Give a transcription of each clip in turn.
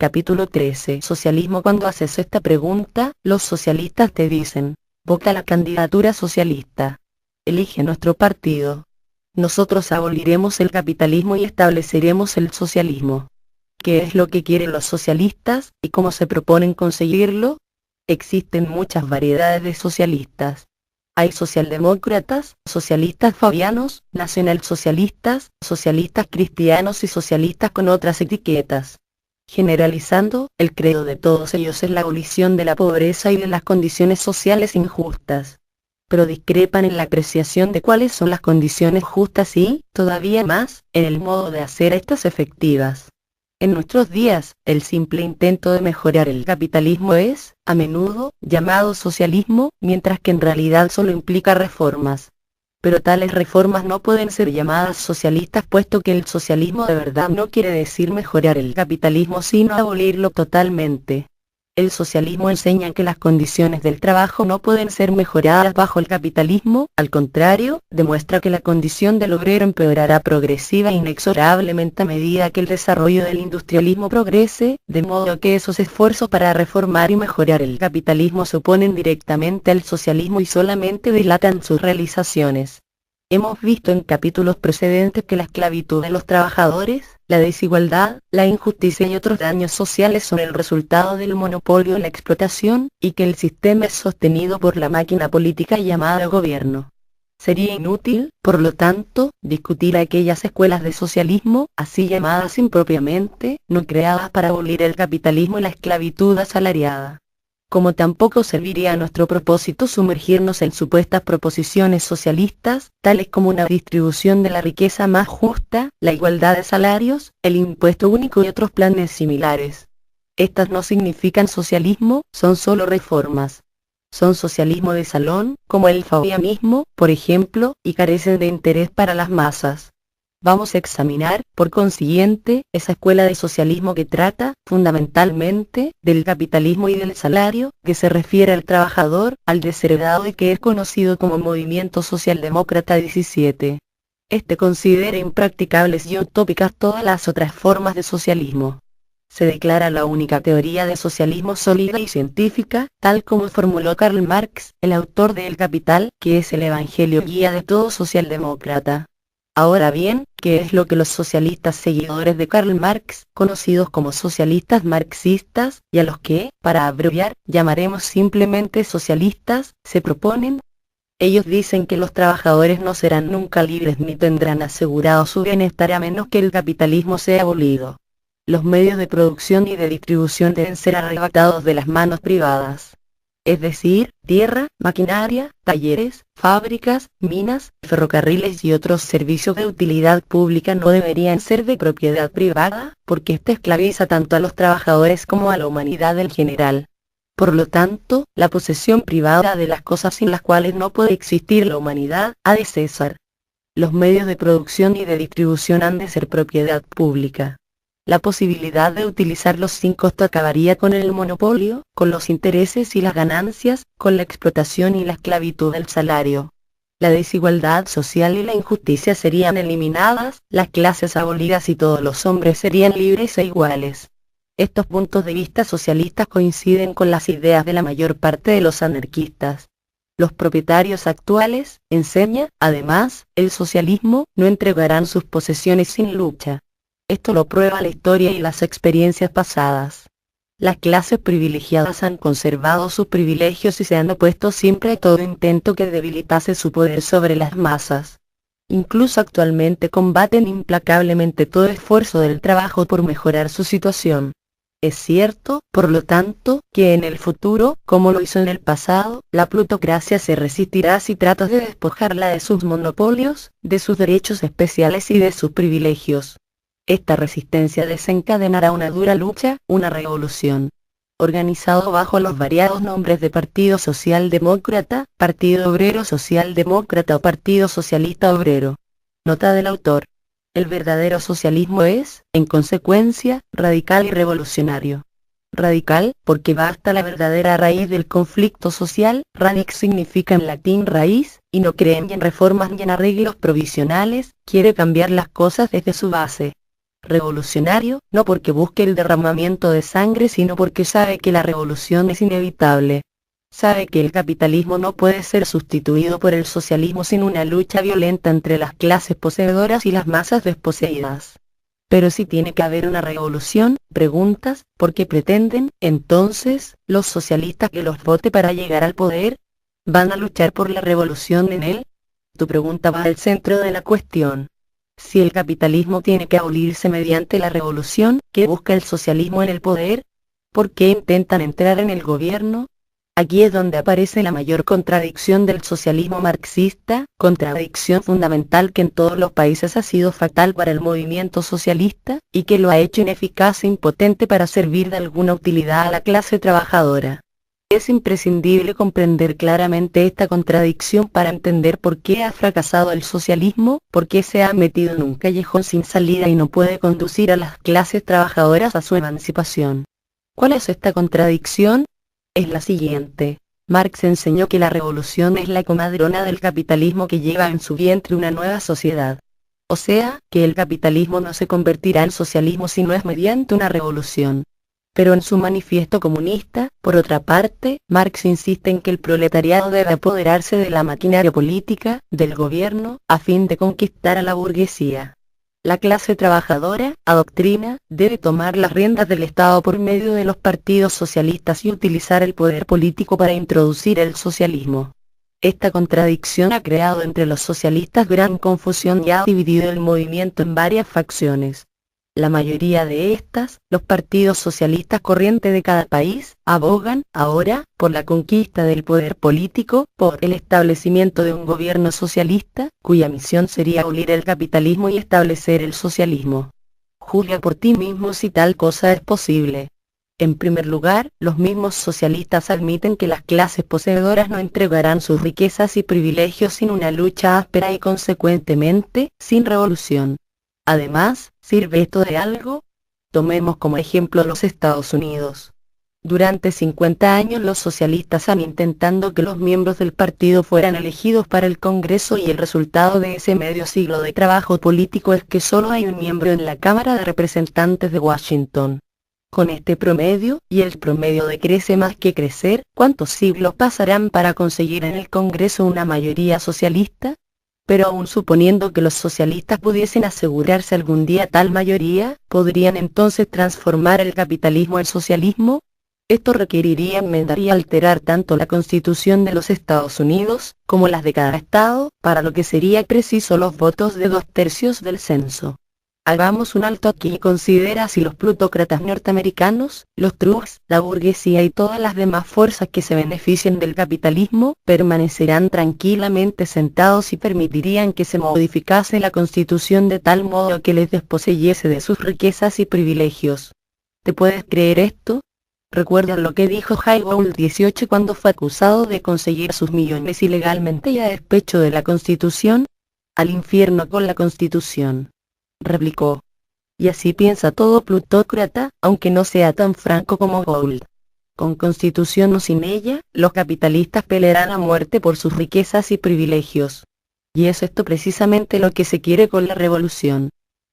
capítulo 13. Socialismo. Cuando haces esta pregunta, los socialistas te dicen: vota la candidatura socialista. Elige nuestro partido. Nosotros aboliremos el capitalismo y estableceremos el socialismo. ¿Qué es lo que quieren los socialistas y cómo se proponen conseguirlo? Existen muchas variedades de socialistas. Hay socialdemócratas, socialistas fabianos, nacionalsocialistas, socialistas cristianos y socialistas con otras etiquetas. Generalizando, el credo de todos ellos es la abolición de la pobreza y de las condiciones sociales injustas. Pero discrepan en la apreciación de cuáles son las condiciones justas y, todavía más, en el modo de hacer estas efectivas. En nuestros días, el simple intento de mejorar el capitalismo es, a menudo, llamado socialismo, mientras que en realidad solo implica reformas. Pero tales reformas no pueden ser llamadas socialistas puesto que el socialismo de verdad no quiere decir mejorar el capitalismo sino abolirlo totalmente. El socialismo enseña que las condiciones del trabajo no pueden ser mejoradas bajo el capitalismo, al contrario, demuestra que la condición del obrero empeorará progresiva e inexorablemente a medida que el desarrollo del industrialismo progrese, de modo que esos esfuerzos para reformar y mejorar el capitalismo se oponen directamente al socialismo y solamente dilatan sus realizaciones. Hemos visto en capítulos precedentes que la esclavitud de los trabajadores, la desigualdad, la injusticia y otros daños sociales son el resultado del monopolio en la explotación, y que el sistema es sostenido por la máquina política llamada gobierno. Sería inútil, por lo tanto, discutir aquellas escuelas de socialismo, así llamadas impropiamente, no creadas para abolir el capitalismo y la esclavitud asalariada. Como tampoco serviría a nuestro propósito sumergirnos en supuestas proposiciones socialistas, tales como una distribución de la riqueza más justa, la igualdad de salarios, el impuesto único y otros planes similares. Estas no significan socialismo, son solo reformas. Son socialismo de salón, como el fabianismo, por ejemplo, y carecen de interés para las masas. Vamos a examinar, por consiguiente, esa escuela de socialismo que trata, fundamentalmente, del capitalismo y del salario, que se refiere al trabajador, al desheredado y que es conocido como Movimiento Socialdemócrata 17. Este considera impracticables y utópicas todas las otras formas de socialismo. Se declara la única teoría de socialismo sólida y científica, tal como formuló Karl Marx, el autor de El Capital, que es el evangelio guía de todo socialdemócrata. Ahora bien, ¿qué es lo que los socialistas seguidores de Karl Marx, conocidos como socialistas marxistas, y a los que, para abreviar, llamaremos simplemente socialistas, se proponen? Ellos dicen que los trabajadores no serán nunca libres ni tendrán asegurado su bienestar a menos que el capitalismo sea abolido. Los medios de producción y de distribución deben ser arrebatados de las manos privadas. Es decir, tierra, maquinaria, talleres, fábricas, minas, ferrocarriles y otros servicios de utilidad pública no deberían ser de propiedad privada, porque ésta esclaviza tanto a los trabajadores como a la humanidad en general. Por lo tanto, la posesión privada de las cosas sin las cuales no puede existir la humanidad, ha de cesar. Los medios de producción y de distribución han de ser propiedad pública. La posibilidad de utilizarlos sin costo acabaría con el monopolio, con los intereses y las ganancias, con la explotación y la esclavitud del salario. La desigualdad social y la injusticia serían eliminadas, las clases abolidas y todos los hombres serían libres e iguales. Estos puntos de vista socialistas coinciden con las ideas de la mayor parte de los anarquistas. Los propietarios actuales, enseña, además, el socialismo, no entregarán sus posesiones sin lucha. Esto lo prueba la historia y las experiencias pasadas. Las clases privilegiadas han conservado sus privilegios y se han opuesto siempre a todo intento que debilitase su poder sobre las masas. Incluso actualmente combaten implacablemente todo esfuerzo del trabajo por mejorar su situación. Es cierto, por lo tanto, que en el futuro, como lo hizo en el pasado, la plutocracia se resistirá si tratas de despojarla de sus monopolios, de sus derechos especiales y de sus privilegios. Esta resistencia desencadenará una dura lucha, una revolución. Organizado bajo los variados nombres de Partido Socialdemócrata, Partido Obrero Socialdemócrata o Partido Socialista Obrero. Nota del autor. El verdadero socialismo es, en consecuencia, radical y revolucionario. Radical, porque va hasta la verdadera raíz del conflicto social, radix significa en latín raíz, y no cree ni en reformas ni en arreglos provisionales, quiere cambiar las cosas desde su base. Revolucionario, no porque busque el derramamiento de sangre, sino porque sabe que la revolución es inevitable. Sabe que el capitalismo no puede ser sustituido por el socialismo sin una lucha violenta entre las clases poseedoras y las masas desposeídas. Pero si tiene que haber una revolución, preguntas, ¿por qué pretenden, entonces, los socialistas que los vote para llegar al poder? ¿Van a luchar por la revolución en él? Tu pregunta va al centro de la cuestión. Si el capitalismo tiene que abolirse mediante la revolución, ¿qué busca el socialismo en el poder? ¿Por qué intentan entrar en el gobierno? Aquí es donde aparece la mayor contradicción del socialismo marxista, contradicción fundamental que en todos los países ha sido fatal para el movimiento socialista, y que lo ha hecho ineficaz e impotente para servir de alguna utilidad a la clase trabajadora. Es imprescindible comprender claramente esta contradicción para entender por qué ha fracasado el socialismo, por qué se ha metido en un callejón sin salida y no puede conducir a las clases trabajadoras a su emancipación. ¿Cuál es esta contradicción? Es la siguiente. Marx enseñó que la revolución es la comadrona del capitalismo que lleva en su vientre una nueva sociedad. O sea, que el capitalismo no se convertirá en socialismo si no es mediante una revolución. Pero en su manifiesto comunista, por otra parte, Marx insiste en que el proletariado debe apoderarse de la maquinaria política, del gobierno, a fin de conquistar a la burguesía. La clase trabajadora, adoctrina, debe tomar las riendas del Estado por medio de los partidos socialistas y utilizar el poder político para introducir el socialismo. Esta contradicción ha creado entre los socialistas gran confusión y ha dividido el movimiento en varias facciones. La mayoría de estas, los partidos socialistas corrientes de cada país, abogan, ahora, por la conquista del poder político, por el establecimiento de un gobierno socialista, cuya misión sería abolir el capitalismo y establecer el socialismo. Juzga por ti mismo si tal cosa es posible. En primer lugar, los mismos socialistas admiten que las clases poseedoras no entregarán sus riquezas y privilegios sin una lucha áspera y consecuentemente, sin revolución. Además, ¿sirve esto de algo? Tomemos como ejemplo los Estados Unidos. Durante 50 años los socialistas han intentado que los miembros del partido fueran elegidos para el Congreso y el resultado de ese medio siglo de trabajo político es que solo hay un miembro en la Cámara de Representantes de Washington. Con este promedio, y el promedio decrece más que crecer, ¿cuántos siglos pasarán para conseguir en el Congreso una mayoría socialista? Pero aun suponiendo que los socialistas pudiesen asegurarse algún día tal mayoría, ¿podrían entonces transformar el capitalismo en socialismo? Esto requeriría enmendar y alterar tanto la Constitución de los Estados Unidos, como las de cada estado, para lo que sería preciso los votos de 2/3 del censo. Hagamos un alto aquí y considera si los plutócratas norteamericanos, los trusts, la burguesía y todas las demás fuerzas que se beneficien del capitalismo, permanecerán tranquilamente sentados y permitirían que se modificase la Constitución de tal modo que les desposeyese de sus riquezas y privilegios. ¿Te puedes creer esto? ¿Recuerdas lo que dijo Highball 18 cuando fue acusado de conseguir sus millones ilegalmente y a despecho de la Constitución? Al infierno con la Constitución, replicó. Y así piensa todo plutócrata, aunque no sea tan franco como Gould. Con Constitución o sin ella, los capitalistas pelearán a muerte por sus riquezas y privilegios. Y es esto precisamente lo que se quiere con la revolución.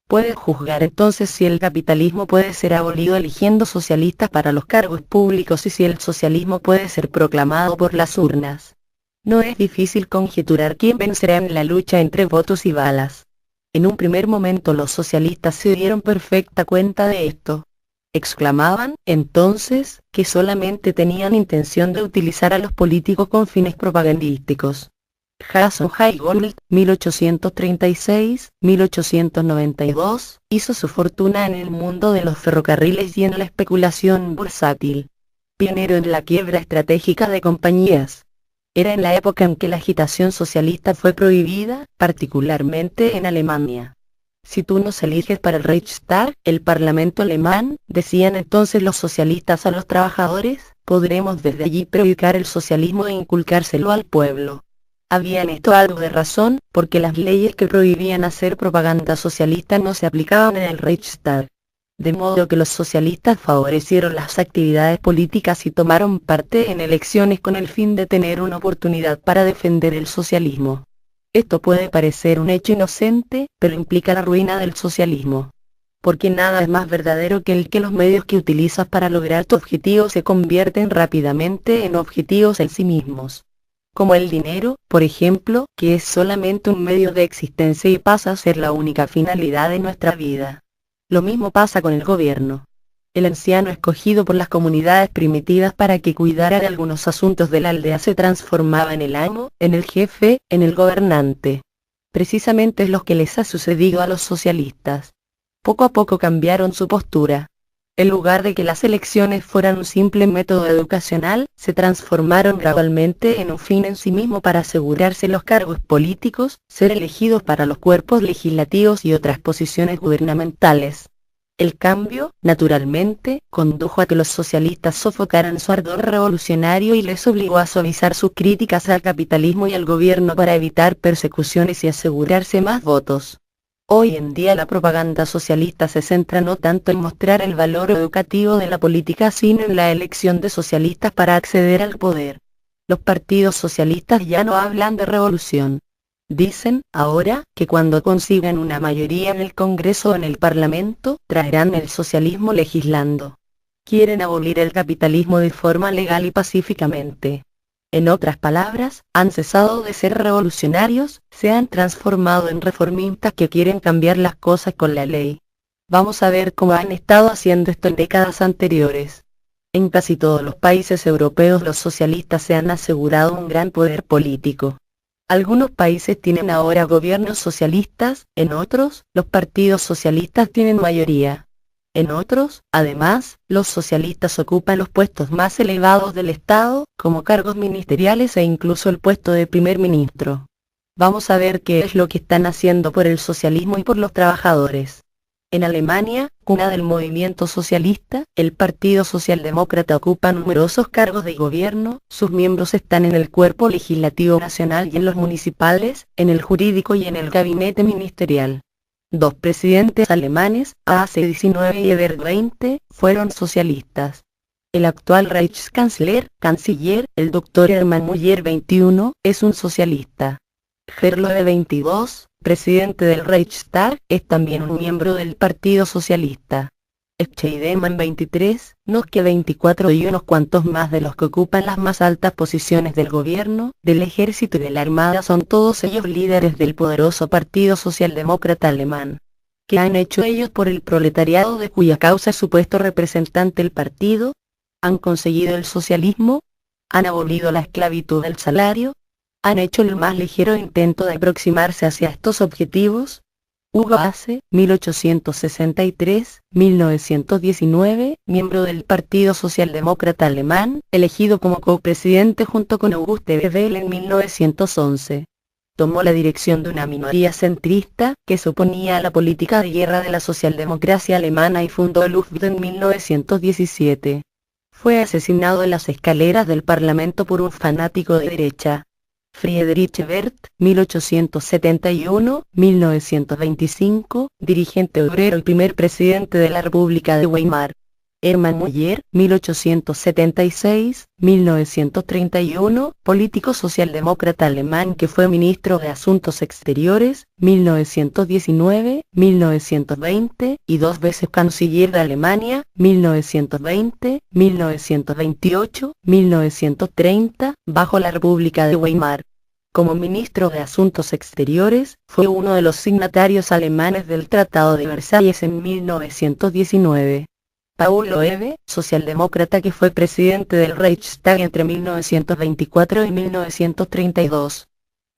Puedes juzgar entonces si el capitalismo puede ser abolido eligiendo socialistas para los cargos públicos y si el socialismo puede ser proclamado por las urnas. No es difícil conjeturar quién vencerá en la lucha entre votos y balas. En un primer momento los socialistas se dieron perfecta cuenta de esto. Exclamaban, entonces, que solamente tenían intención de utilizar a los políticos con fines propagandísticos. Jason Highgold, 1836-1892, hizo su fortuna en el mundo de los ferrocarriles y en la especulación bursátil. Pionero en la quiebra estratégica de compañías. Era en la época en que la agitación socialista fue prohibida, particularmente en Alemania. Si tú nos eliges para el Reichstag, el parlamento alemán, decían entonces los socialistas a los trabajadores, podremos desde allí predicar el socialismo e inculcárselo al pueblo. Había en esto algo de razón, porque las leyes que prohibían hacer propaganda socialista no se aplicaban en el Reichstag. De modo que los socialistas favorecieron las actividades políticas y tomaron parte en elecciones con el fin de tener una oportunidad para defender el socialismo. Esto puede parecer un hecho inocente, pero implica la ruina del socialismo. porque nada es más verdadero que el que los medios que utilizas para lograr tu objetivo se convierten rápidamente en objetivos en sí mismos. Como el dinero, por ejemplo, que es solamente un medio de existencia y pasa a ser la única finalidad de nuestra vida. Lo mismo pasa con el gobierno. El anciano escogido por las comunidades primitivas para que cuidara de algunos asuntos de la aldea se transformaba en el amo, en el jefe, en el gobernante. Precisamente es lo que les ha sucedido a los socialistas. Poco a poco cambiaron su postura. En lugar de que las elecciones fueran un simple método educacional, se transformaron gradualmente en un fin en sí mismo para asegurarse los cargos políticos, ser elegidos para los cuerpos legislativos y otras posiciones gubernamentales. El cambio, naturalmente, condujo a que los socialistas sofocaran su ardor revolucionario y les obligó a suavizar sus críticas al capitalismo y al gobierno para evitar persecuciones y asegurarse más votos. Hoy en día la propaganda socialista se centra no tanto en mostrar el valor educativo de la política sino en la elección de socialistas para acceder al poder. Los partidos socialistas ya no hablan de revolución. Dicen, ahora, que cuando consigan una mayoría en el Congreso o en el Parlamento, traerán el socialismo legislando. Quieren abolir el capitalismo de forma legal y pacíficamente. En otras palabras, han cesado de ser revolucionarios, se han transformado en reformistas que quieren cambiar las cosas con la ley. Vamos a ver cómo han estado haciendo esto en décadas anteriores. En casi todos los países europeos los socialistas se han asegurado un gran poder político. Algunos países tienen ahora gobiernos socialistas, en otros, los partidos socialistas tienen mayoría. En otros, además, los socialistas ocupan los puestos más elevados del Estado, como cargos ministeriales e incluso el puesto de primer ministro. Vamos a ver qué es lo que están haciendo por el socialismo y por los trabajadores. En Alemania, cuna del movimiento socialista, el Partido Socialdemócrata ocupa numerosos cargos de gobierno, sus miembros están en el cuerpo legislativo nacional y en los municipales, en el jurídico y en el gabinete ministerial. Dos presidentes alemanes, AC-19 y Ebert-20, fueron socialistas. El actual canciller, el Dr. Hermann Müller XXI, es un socialista. Gerloe XXII, presidente del Reichstag, es también un miembro del Partido Socialista. Scheidemann XXIII, Noske XXIV y unos cuantos más de los que ocupan las más altas posiciones del gobierno, del ejército y de la armada son todos ellos líderes del poderoso Partido Socialdemócrata alemán. ¿Qué han hecho ellos por el proletariado de cuya causa es supuesto representante el partido? ¿Han conseguido el socialismo? ¿Han abolido la esclavitud del salario? ¿Han hecho el más ligero intento de aproximarse hacia estos objetivos? Hugo Haase, 1863-1919, miembro del Partido Socialdemócrata Alemán, elegido como copresidente junto con Auguste Bebel en 1911. Tomó la dirección de una minoría centrista, que se oponía a la política de guerra de la socialdemocracia alemana y fundó el UFD en 1917. Fue asesinado en las escaleras del Parlamento por un fanático de derecha. Friedrich Ebert, 1871-1925, dirigente obrero y primer presidente de la República de Weimar. Hermann Müller, 1876-1931, político socialdemócrata alemán que fue ministro de Asuntos Exteriores, 1919-1920, y dos veces canciller de Alemania, 1920, 1928, 1930, bajo la República de Weimar. Como ministro de Asuntos Exteriores, fue uno de los signatarios alemanes del Tratado de Versalles en 1919. Paul Loewe, socialdemócrata que fue presidente del Reichstag entre 1924 y 1932.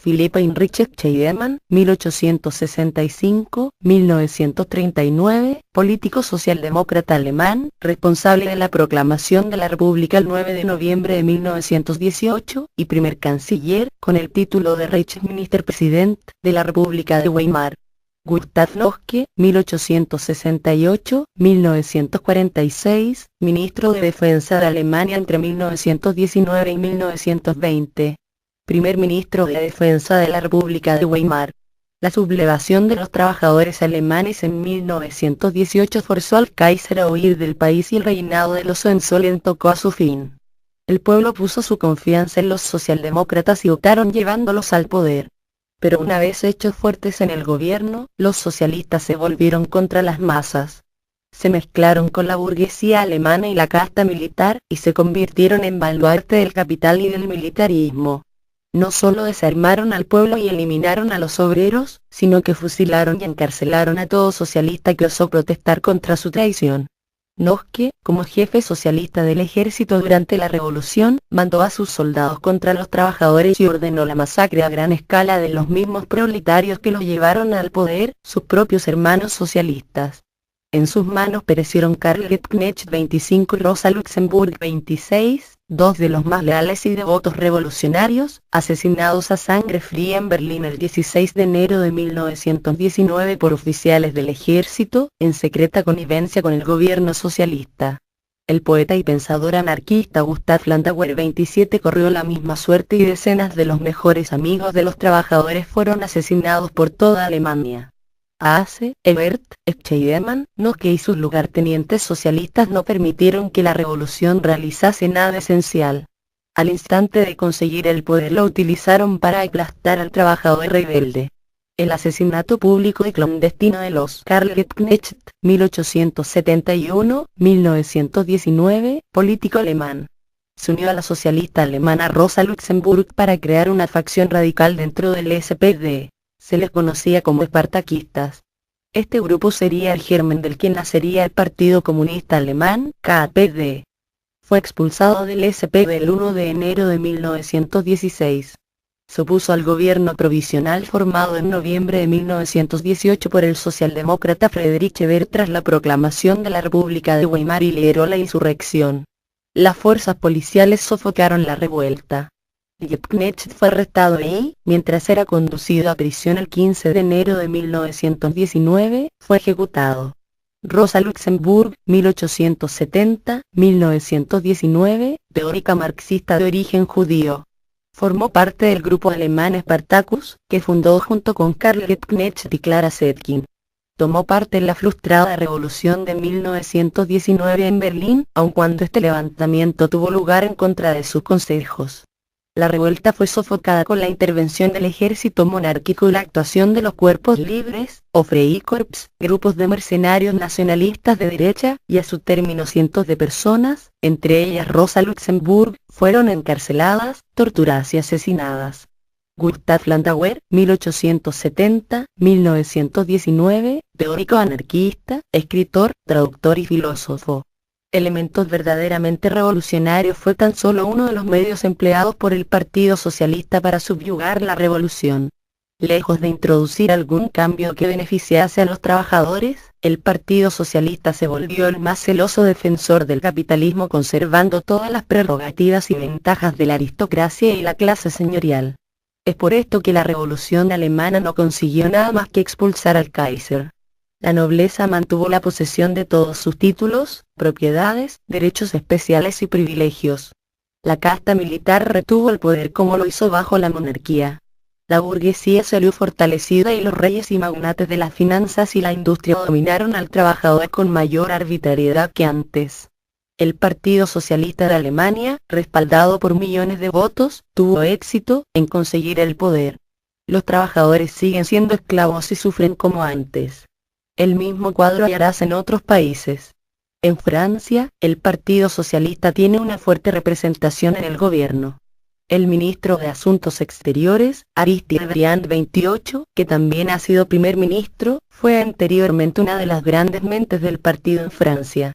Philipp Heinrich Scheidemann, 1865-1939, político socialdemócrata alemán, responsable de la proclamación de la República el 9 de noviembre de 1918, y primer canciller, con el título de Reichsministerpräsident, de la República de Weimar. Gustav Noske, 1868-1946, ministro de Defensa de Alemania entre 1919 y 1920. Primer ministro de Defensa de la República de Weimar. La sublevación de los trabajadores alemanes en 1918 forzó al Kaiser a huir del país y el reinado de los Hohenzollern tocó a su fin. El pueblo puso su confianza en los socialdemócratas y votaron llevándolos al poder. Pero una vez hechos fuertes en el gobierno, los socialistas se volvieron contra las masas. Se mezclaron con la burguesía alemana y la casta militar, y se convirtieron en baluarte del capital y del militarismo. No solo desarmaron al pueblo y eliminaron a los obreros, sino que fusilaron y encarcelaron a todo socialista que osó protestar contra su traición. Noske, como jefe socialista del ejército durante la revolución, mandó a sus soldados contra los trabajadores y ordenó la masacre a gran escala de los mismos proletarios que los llevaron al poder, sus propios hermanos socialistas. En sus manos perecieron Karl Liebknecht 25 y Rosa Luxemburg 26, dos de los más leales y devotos revolucionarios, asesinados a sangre fría en Berlín el 16 de enero de 1919 por oficiales del ejército, en secreta connivencia con el gobierno socialista. El poeta y pensador anarquista Gustav Landauer 27 corrió la misma suerte y decenas de los mejores amigos de los trabajadores fueron asesinados por toda Alemania. Aase, Ebert, Scheidemann, Noske y sus lugartenientes socialistas no permitieron que la revolución realizase nada esencial. Al instante de conseguir el poder lo utilizaron para aplastar al trabajador rebelde. El asesinato público y clandestino de los Karl Liebknecht, 1871-1919, político alemán. Se unió a la socialista alemana Rosa Luxemburg para crear una facción radical dentro del SPD. Se les conocía como espartaquistas. Este grupo sería el germen del que nacería el Partido Comunista Alemán, KPD. Fue expulsado del SPD el 1 de enero de 1916. Se opuso al gobierno provisional formado en noviembre de 1918 por el socialdemócrata Friedrich Ebert tras la proclamación de la República de Weimar y lideró la insurrección. Las fuerzas policiales sofocaron la revuelta. Liebknecht fue arrestado y, mientras era conducido a prisión el 15 de enero de 1919, fue ejecutado. Rosa Luxemburg, 1870-1919, teórica marxista de origen judío. Formó parte del grupo alemán Spartacus, que fundó junto con Karl Liebknecht y Clara Zetkin. Tomó parte en la frustrada revolución de 1919 en Berlín, aun cuando este levantamiento tuvo lugar en contra de sus consejos. La revuelta fue sofocada con la intervención del ejército monárquico y la actuación de los cuerpos libres, o Freikorps, grupos de mercenarios nacionalistas de derecha, y a su término cientos de personas, entre ellas Rosa Luxemburg, fueron encarceladas, torturadas y asesinadas. Gustav Landauer, 1870-1919, teórico anarquista, escritor, traductor y filósofo. Elementos verdaderamente revolucionarios fue tan solo uno de los medios empleados por el Partido Socialista para subyugar la revolución. Lejos de introducir algún cambio que beneficiase a los trabajadores, el Partido Socialista se volvió el más celoso defensor del capitalismo conservando todas las prerrogativas y ventajas de la aristocracia y la clase señorial. Es por esto que la revolución alemana no consiguió nada más que expulsar al Kaiser. La nobleza mantuvo la posesión de todos sus títulos, propiedades, derechos especiales y privilegios. La casta militar retuvo el poder como lo hizo bajo la monarquía. La burguesía salió fortalecida y los reyes y magnates de las finanzas y la industria dominaron al trabajador con mayor arbitrariedad que antes. El Partido Socialista de Alemania, respaldado por millones de votos, tuvo éxito en conseguir el poder. Los trabajadores siguen siendo esclavos y sufren como antes. El mismo cuadro hallarás en otros países. En Francia, el Partido Socialista tiene una fuerte representación en el gobierno. El ministro de Asuntos Exteriores, Aristide Briand 28, que también ha sido primer ministro, fue anteriormente una de las grandes mentes del partido en Francia.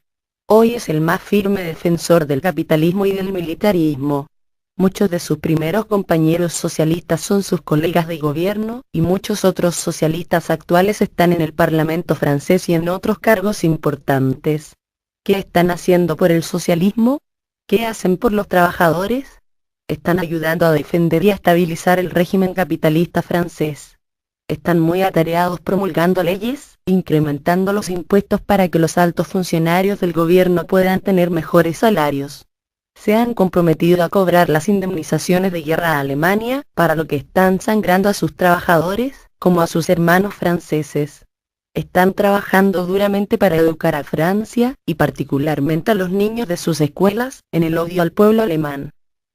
Hoy es el más firme defensor del capitalismo y del militarismo. Muchos de sus primeros compañeros socialistas son sus colegas de gobierno, y muchos otros socialistas actuales están en el Parlamento francés y en otros cargos importantes. ¿Qué están haciendo por el socialismo? ¿Qué hacen por los trabajadores? Están ayudando a defender y a estabilizar el régimen capitalista francés. Están muy atareados promulgando leyes, incrementando los impuestos para que los altos funcionarios del gobierno puedan tener mejores salarios. Se han comprometido a cobrar las indemnizaciones de guerra a Alemania, para lo que están sangrando a sus trabajadores, como a sus hermanos franceses. Están trabajando duramente para educar a Francia, y particularmente a los niños de sus escuelas, en el odio al pueblo alemán.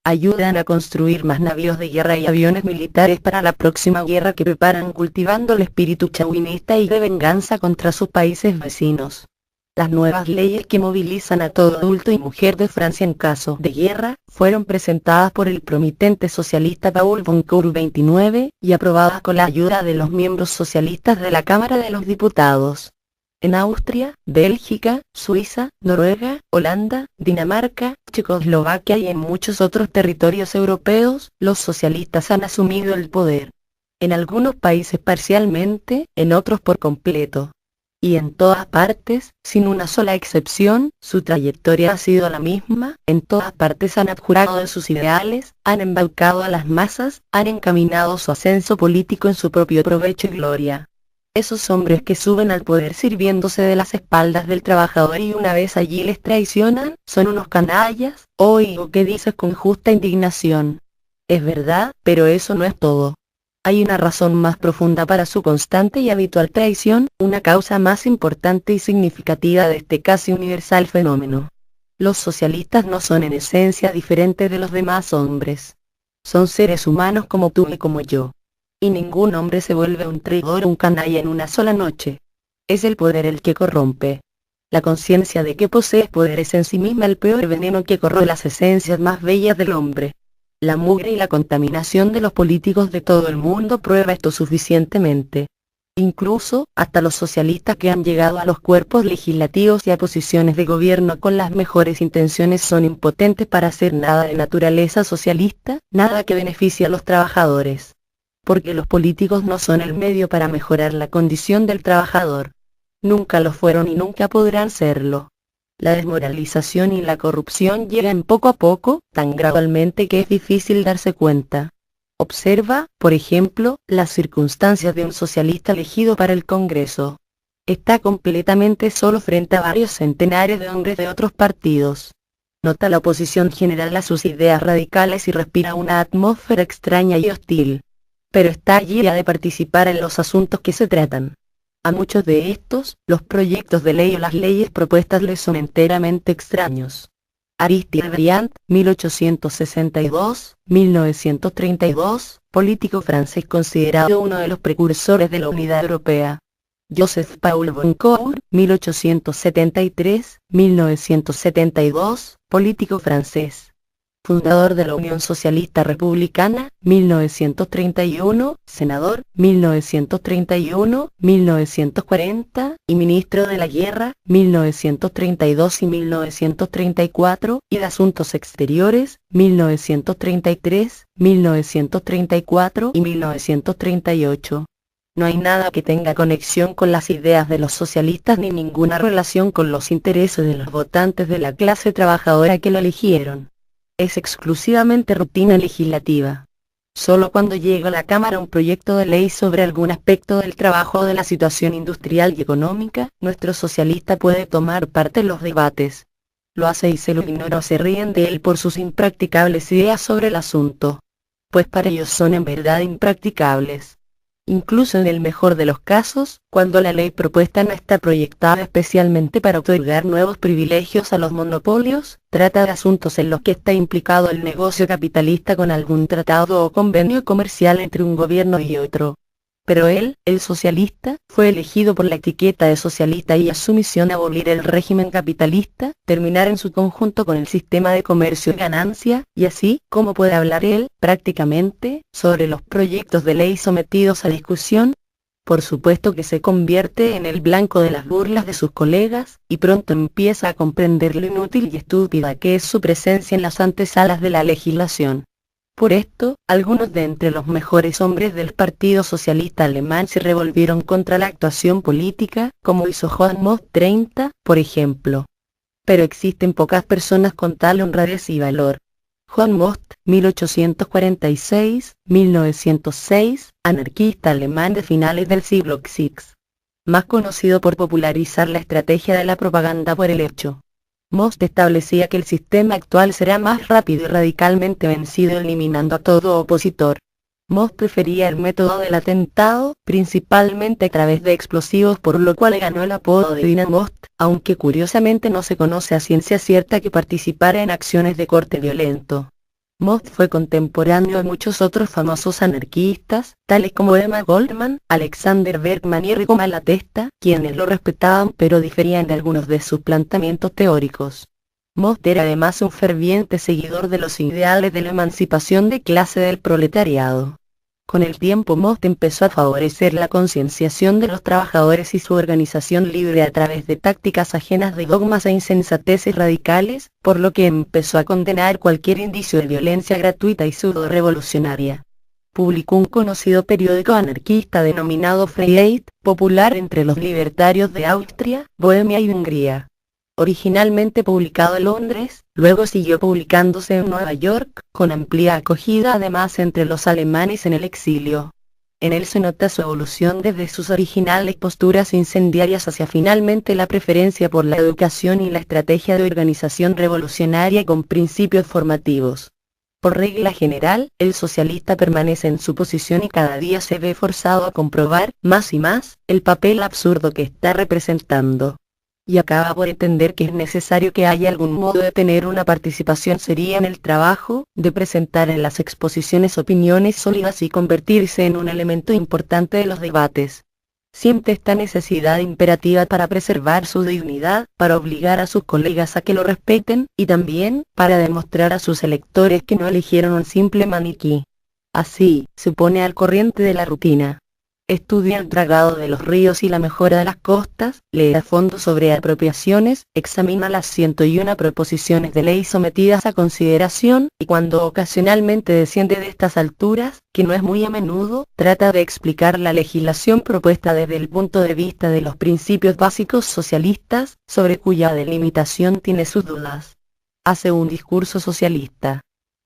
Ayudan a construir más navíos de guerra y aviones militares para la próxima guerra que preparan, cultivando el espíritu chauvinista y de venganza contra sus países vecinos. Las nuevas leyes que movilizan a todo adulto y mujer de Francia en caso de guerra, fueron presentadas por el promitente socialista Paul Boncourt 29, y aprobadas con la ayuda de los miembros socialistas de la Cámara de los Diputados. En Austria, Bélgica, Suiza, Noruega, Holanda, Dinamarca, Checoslovaquia y en muchos otros territorios europeos, los socialistas han asumido el poder. En algunos países parcialmente, en otros por completo. Y en todas partes, sin una sola excepción, su trayectoria ha sido la misma. En todas partes han abjurado de sus ideales, han embaucado a las masas, han encaminado su ascenso político en su propio provecho y gloria. Esos hombres que suben al poder sirviéndose de las espaldas del trabajador y una vez allí les traicionan, son unos canallas. Oigo que dices con justa indignación. Es verdad, pero eso no es todo. Hay una razón más profunda para su constante y habitual traición, una causa más importante y significativa de este casi universal fenómeno. Los socialistas no son en esencia diferentes de los demás hombres. Son seres humanos como tú y como yo. Y ningún hombre se vuelve un traidor o un canalla en una sola noche. Es el poder el que corrompe. La conciencia de que posees poder es en sí misma el peor veneno que corroe las esencias más bellas del hombre. La mugre y la contaminación de los políticos de todo el mundo prueba esto suficientemente. Incluso, hasta los socialistas que han llegado a los cuerpos legislativos y a posiciones de gobierno con las mejores intenciones son impotentes para hacer nada de naturaleza socialista, nada que beneficie a los trabajadores. Porque los políticos no son el medio para mejorar la condición del trabajador. Nunca lo fueron y nunca podrán serlo. La desmoralización y la corrupción llegan poco a poco, tan gradualmente que es difícil darse cuenta. Observa, por ejemplo, las circunstancias de un socialista elegido para el Congreso. Está completamente solo frente a varios centenares de hombres de otros partidos. Nota la oposición general a sus ideas radicales y respira una atmósfera extraña y hostil. Pero está allí y ha de participar en los asuntos que se tratan. A muchos de estos, los proyectos de ley o las leyes propuestas les son enteramente extraños. Aristide Briand, 1862-1932, político francés considerado uno de los precursores de la Unidad Europea. Joseph Paul Boncourt, 1873-1972, político francés. Fundador de la Unión Socialista Republicana, 1931, senador, 1931-1940, y ministro de la Guerra, 1932 y 1934, y de Asuntos Exteriores, 1933, 1934 y 1938. No hay nada que tenga conexión con las ideas de los socialistas ni ninguna relación con los intereses de los votantes de la clase trabajadora que lo eligieron. Es exclusivamente rutina legislativa. Solo cuando llega a la Cámara un proyecto de ley sobre algún aspecto del trabajo o de la situación industrial y económica, nuestro socialista puede tomar parte en los debates. Lo hace y se lo ignora o se ríen de él por sus impracticables ideas sobre el asunto. Pues para ellos son en verdad impracticables. Incluso en el mejor de los casos, cuando la ley propuesta no está proyectada especialmente para otorgar nuevos privilegios a los monopolios, trata de asuntos en los que está implicado el negocio capitalista con algún tratado o convenio comercial entre un gobierno y otro. Pero él, el socialista, fue elegido por la etiqueta de socialista y a su misión abolir el régimen capitalista, terminar en su conjunto con el sistema de comercio y ganancia, y así, ¿cómo puede hablar él, prácticamente, sobre los proyectos de ley sometidos a discusión? Por supuesto que se convierte en el blanco de las burlas de sus colegas, y pronto empieza a comprender lo inútil y estúpida que es su presencia en las antesalas de la legislación. Por esto, algunos de entre los mejores hombres del Partido Socialista Alemán se revolvieron contra la actuación política, como hizo Johann Most 30, por ejemplo. Pero existen pocas personas con tal honradez y valor. Johann Most, 1846-1906, anarquista alemán de finales del siglo VI. Más conocido por popularizar la estrategia de la propaganda por el hecho. Most establecía que el sistema actual será más rápido y radicalmente vencido eliminando a todo opositor. Most prefería el método del atentado, principalmente a través de explosivos, por lo cual ganó el apodo de Dinamost, aunque curiosamente no se conoce a ciencia cierta que participara en acciones de corte violento. Most fue contemporáneo de muchos otros famosos anarquistas, tales como Emma Goldman, Alexander Berkman y Rico Malatesta, quienes lo respetaban pero diferían de algunos de sus planteamientos teóricos. Most era además un ferviente seguidor de los ideales de la emancipación de clase del proletariado. Con el tiempo Most empezó a favorecer la concienciación de los trabajadores y su organización libre a través de tácticas ajenas de dogmas e insensateces radicales, por lo que empezó a condenar cualquier indicio de violencia gratuita y pseudo-revolucionaria. Publicó un conocido periódico anarquista denominado Freiheit, popular entre los libertarios de Austria, Bohemia y Hungría. Originalmente publicado en Londres, luego siguió publicándose en Nueva York, con amplia acogida además entre los alemanes en el exilio. En él se nota su evolución desde sus originales posturas incendiarias hacia finalmente la preferencia por la educación y la estrategia de organización revolucionaria con principios formativos. Por regla general, el socialista permanece en su posición y cada día se ve forzado a comprobar, más y más, el papel absurdo que está representando. Y acaba por entender que es necesario que haya algún modo de tener una participación seria en el trabajo, de presentar en las exposiciones opiniones sólidas y convertirse en un elemento importante de los debates. Siente esta necesidad imperativa para preservar su dignidad, para obligar a sus colegas a que lo respeten, y también, para demostrar a sus electores que no eligieron un simple maniquí. Así, se pone al corriente de la rutina. Estudia el dragado de los ríos y la mejora de las costas, lee a fondo sobre apropiaciones, examina las 101 proposiciones de ley sometidas a consideración, y cuando ocasionalmente desciende de estas alturas, que no es muy a menudo, trata de explicar la legislación propuesta desde el punto de vista de los principios básicos socialistas, sobre cuya delimitación tiene sus dudas. Hace un discurso socialista.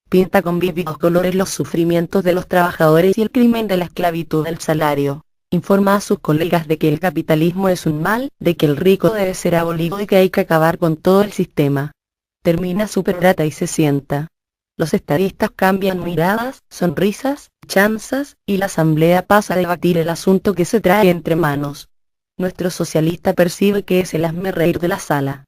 Pinta con vívidos colores los sufrimientos de los trabajadores y el crimen de la esclavitud del salario. Informa a sus colegas de que el capitalismo es un mal, de que el rico debe ser abolido y que hay que acabar con todo el sistema. Termina su perorata y se sienta. Los estadistas cambian miradas, sonrisas, chanzas, y la asamblea pasa a debatir el asunto que se trae entre manos. Nuestro socialista percibe que es el hazmerreír de la sala.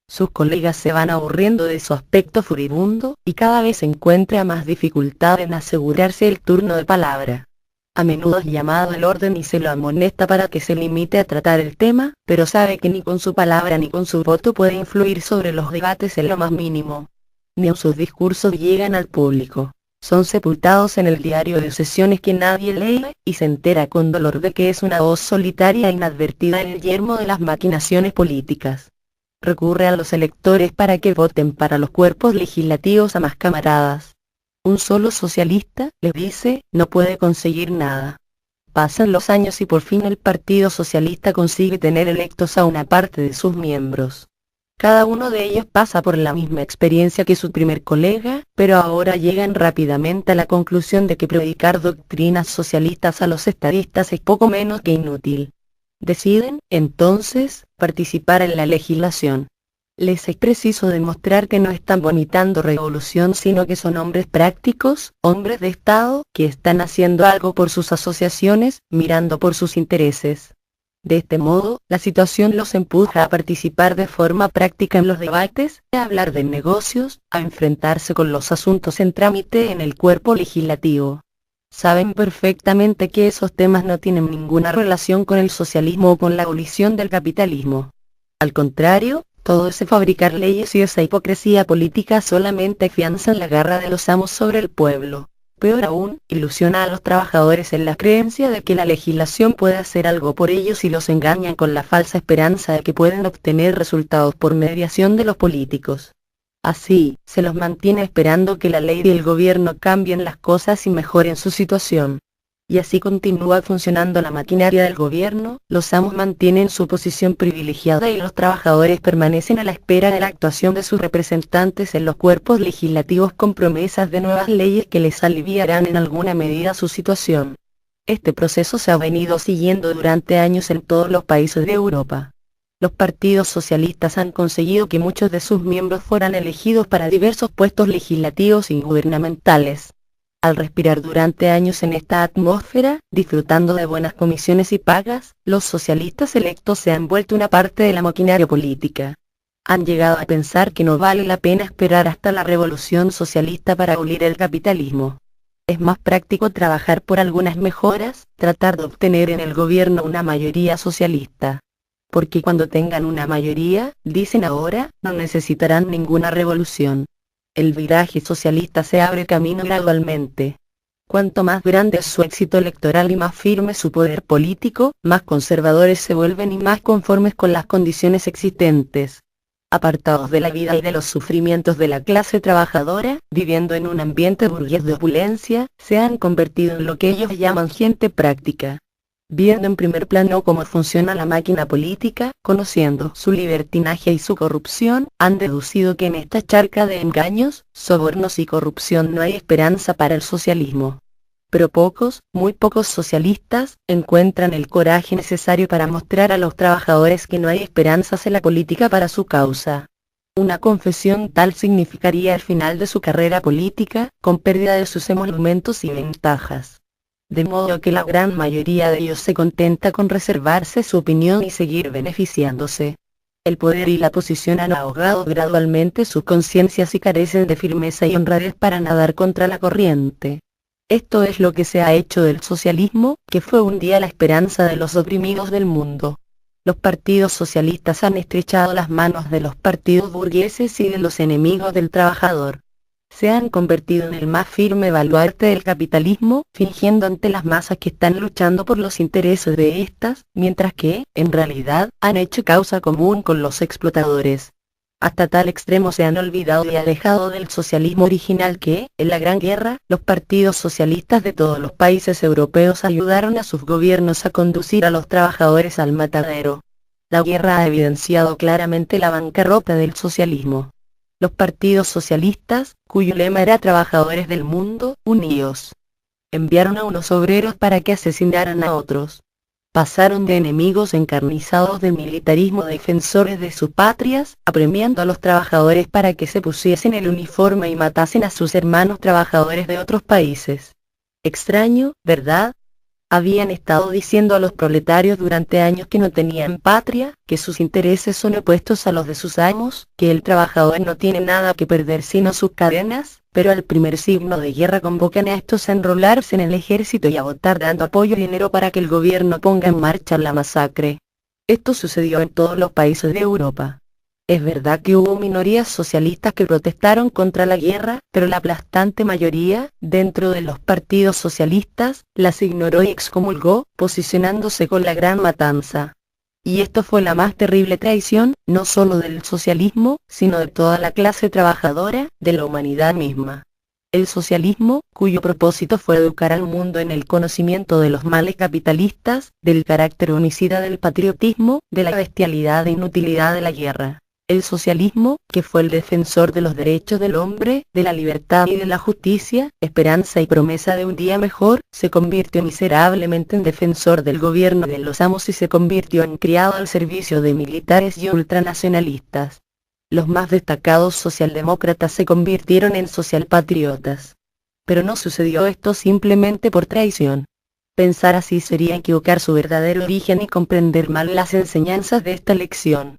Sus colegas se van aburriendo de su aspecto furibundo, y cada vez encuentra más dificultad en asegurarse el turno de palabra. A menudo es llamado al orden y se lo amonesta para que se limite a tratar el tema, pero sabe que ni con su palabra ni con su voto puede influir sobre los debates en lo más mínimo. Ni aun sus discursos llegan al público. Son sepultados en el diario de sesiones que nadie lee, y se entera con dolor de que es una voz solitaria e inadvertida en el yermo de las maquinaciones políticas. Recurre a los electores para que voten para los cuerpos legislativos a más camaradas. Un solo socialista, les dice, no puede conseguir nada. Pasan los años y por fin el Partido Socialista consigue tener electos a una parte de sus miembros. Cada uno de ellos pasa por la misma experiencia que su primer colega, pero ahora llegan rápidamente a la conclusión de que predicar doctrinas socialistas a los estadistas es poco menos que inútil. Deciden, entonces, participar en la legislación. Les es preciso demostrar que no están vomitando revolución sino que son hombres prácticos, hombres de Estado, que están haciendo algo por sus asociaciones, mirando por sus intereses. De este modo, la situación los empuja a participar de forma práctica en los debates, a hablar de negocios, a enfrentarse con los asuntos en trámite en el cuerpo legislativo. Saben perfectamente que esos temas no tienen ninguna relación con el socialismo o con la abolición del capitalismo. Al contrario, todo ese fabricar leyes y esa hipocresía política solamente afianzan la garra de los amos sobre el pueblo. Peor aún, ilusiona a los trabajadores en la creencia de que la legislación puede hacer algo por ellos y los engañan con la falsa esperanza de que pueden obtener resultados por mediación de los políticos. Así, se los mantiene esperando que la ley y el gobierno cambien las cosas y mejoren su situación. Y así continúa funcionando la maquinaria del gobierno, los amos mantienen su posición privilegiada y los trabajadores permanecen a la espera de la actuación de sus representantes en los cuerpos legislativos con promesas de nuevas leyes que les aliviarán en alguna medida su situación. Este proceso se ha venido siguiendo durante años en todos los países de Europa. Los partidos socialistas han conseguido que muchos de sus miembros fueran elegidos para diversos puestos legislativos y gubernamentales. Al respirar durante años en esta atmósfera, disfrutando de buenas comisiones y pagas, los socialistas electos se han vuelto una parte de la maquinaria política. Han llegado a pensar que no vale la pena esperar hasta la revolución socialista para abolir el capitalismo. Es más práctico trabajar por algunas mejoras, tratar de obtener en el gobierno una mayoría socialista. Porque cuando tengan una mayoría, dicen ahora, no necesitarán ninguna revolución. El viraje socialista se abre camino gradualmente. Cuanto más grande es su éxito electoral y más firme su poder político, más conservadores se vuelven y más conformes con las condiciones existentes. Apartados de la vida y de los sufrimientos de la clase trabajadora, viviendo en un ambiente burgués de opulencia, se han convertido en lo que ellos llaman gente práctica. Viendo en primer plano cómo funciona la máquina política, conociendo su libertinaje y su corrupción, han deducido que en esta charca de engaños, sobornos y corrupción no hay esperanza para el socialismo. Pero pocos, muy pocos socialistas, encuentran el coraje necesario para mostrar a los trabajadores que no hay esperanzas en la política para su causa. Una confesión tal significaría el final de su carrera política, con pérdida de sus emolumentos y ventajas. De modo que la gran mayoría de ellos se contenta con reservarse su opinión y seguir beneficiándose. El poder y la posición han ahogado gradualmente sus conciencias y carecen de firmeza y honradez para nadar contra la corriente. Esto es lo que se ha hecho del socialismo, que fue un día la esperanza de los oprimidos del mundo. Los partidos socialistas han estrechado las manos de los partidos burgueses y de los enemigos del trabajador. Se han convertido en el más firme baluarte del capitalismo, fingiendo ante las masas que están luchando por los intereses de estas, mientras que, en realidad, han hecho causa común con los explotadores. Hasta tal extremo se han olvidado y alejado del socialismo original que, en la Gran Guerra, los partidos socialistas de todos los países europeos ayudaron a sus gobiernos a conducir a los trabajadores al matadero. La guerra ha evidenciado claramente la bancarrota del socialismo. Los partidos socialistas, cuyo lema era Trabajadores del Mundo, unidos, enviaron a unos obreros para que asesinaran a otros. Pasaron de enemigos encarnizados del militarismo a defensores de sus patrias, apremiando a los trabajadores para que se pusiesen el uniforme y matasen a sus hermanos trabajadores de otros países. Extraño, ¿verdad? Habían estado diciendo a los proletarios durante años que no tenían patria, que sus intereses son opuestos a los de sus amos, que el trabajador no tiene nada que perder sino sus cadenas, pero al primer signo de guerra convocan a estos a enrolarse en el ejército y a votar dando apoyo y dinero para que el gobierno ponga en marcha la masacre. Esto sucedió en todos los países de Europa. Es verdad que hubo minorías socialistas que protestaron contra la guerra, pero la aplastante mayoría, dentro de los partidos socialistas, las ignoró y excomulgó, posicionándose con la gran matanza. Y esto fue la más terrible traición, no solo del socialismo, sino de toda la clase trabajadora, de la humanidad misma. El socialismo, cuyo propósito fue educar al mundo en el conocimiento de los males capitalistas, del carácter homicida del patriotismo, de la bestialidad e inutilidad de la guerra. El socialismo, que fue el defensor de los derechos del hombre, de la libertad y de la justicia, esperanza y promesa de un día mejor, se convirtió miserablemente en defensor del gobierno de los amos y se convirtió en criado al servicio de militares y ultranacionalistas. Los más destacados socialdemócratas se convirtieron en socialpatriotas. Pero no sucedió esto simplemente por traición. Pensar así sería equivocar su verdadero origen y comprender mal las enseñanzas de esta lección.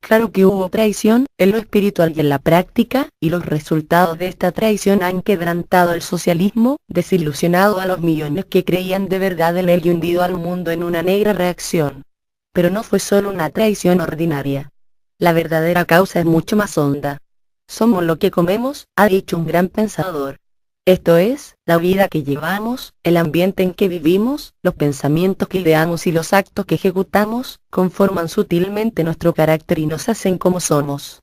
Claro que hubo traición, en lo espiritual y en la práctica, y los resultados de esta traición han quebrantado el socialismo, desilusionado a los millones que creían de verdad en él y hundido al mundo en una negra reacción. Pero no fue solo una traición ordinaria. La verdadera causa es mucho más honda. Somos lo que comemos, ha dicho un gran pensador. Esto es, la vida que llevamos, el ambiente en que vivimos, los pensamientos que ideamos y los actos que ejecutamos, conforman sutilmente nuestro carácter y nos hacen como somos.